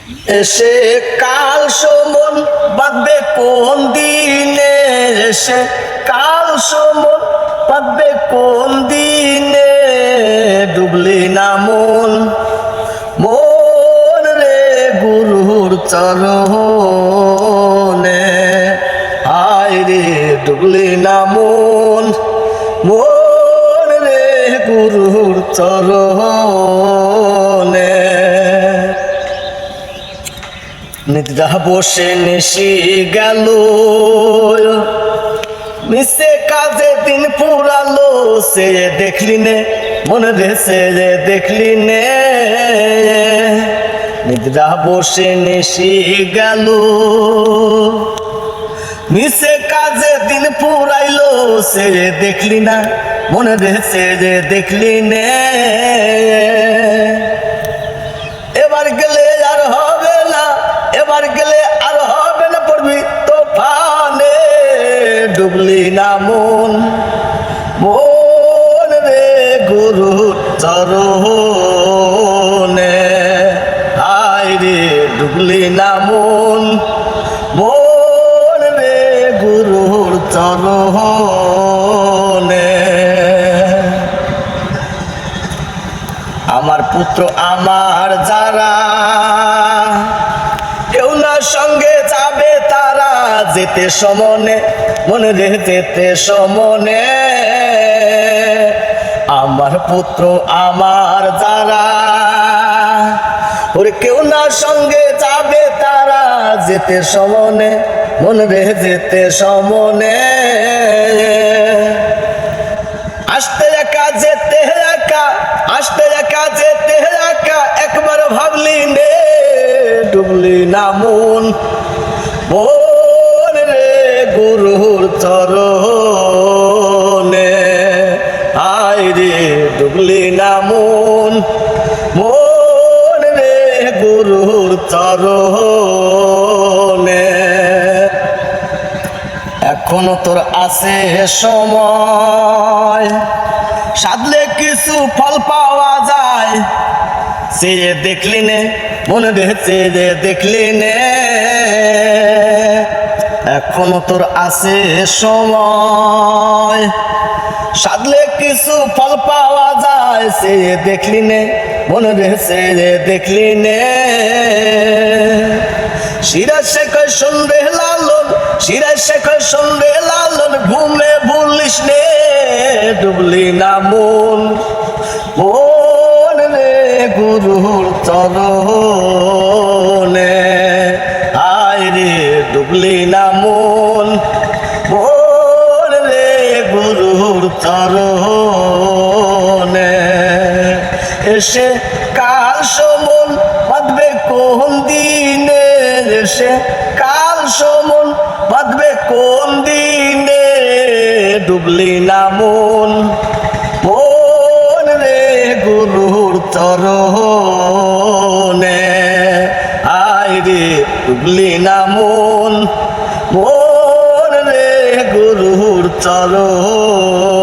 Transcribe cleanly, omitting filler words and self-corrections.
এসে কাল সমন বাঁধবে কোন দিনে, এসে কাল সমন বাঁধবে কোন দিনে, ডুবলি না মন মন রে গুরুর চরণে, আয় রে ডুবলি না মন মন রে গুরুর চরণে। নিদ্রা বসে নিশি গেল, মিশে কাজে দিন পুরালো, সে দেখলি নে মনে রেসে দেখলি নে, নিদ্রা বসে নিশি গেল, মিশে কাজে দিন পুরাইলো, সে দেখলি না মনে রেসে দেখলি নে, এবার গেলে আর হবে না, এবার গেলে আর হবে না, পড়বি তোফানে, ডুবলি না মন মন রে গুরুর চরণে, আয় রে ডুবলি না মন মন রে গুরুর চরণে। আমার পুত্র আমার যারা, কেউ না সঙ্গে যাবে তারা, যেতে সমনে মনে রে যেতে সমনে, আমার পুত্র আমার যারা, ওরে কেউ না সঙ্গে যাবে তারা, যেতে সমনে মনে রে যেতে সমনে, আসতে একা যেতে একা, আসতে একা যেতে একা, একবার ভাবলি নে ডুবলি না মন মন রে গুরুর চরণে, আয় রে ডুবলি না মন মন রে গুরুর চরণে। এখনো তোর আছে সময়, সাধলে কিছু ফল পাওয়া যায়, সে দেখলি নে মনে রেছে দেখলি নে, এখনো তোর আছে সময়, সাধলে কিছু ফল পাওয়া যায়, সে দেখলি নে মনে রেছে দেখলি নে, শিরা শেখর শুনবে লালন, শিরা শেখর শুনবে লালন, ঘুমে ভুলিস নে ডুবলি না মন মন রে গুরুর চরণে, আয় রে ডুবলি না মন মন রে গুরুর চরণে। এসে কাল সমন বাঁধবে কোন দিনে, এসে কাল সমন বাঁধবে কোন দিনে, ডুবলি না মন মন রে গুরুর চরণে, আয় রে ডুবলি না মন মন রে গুরুর চরণে।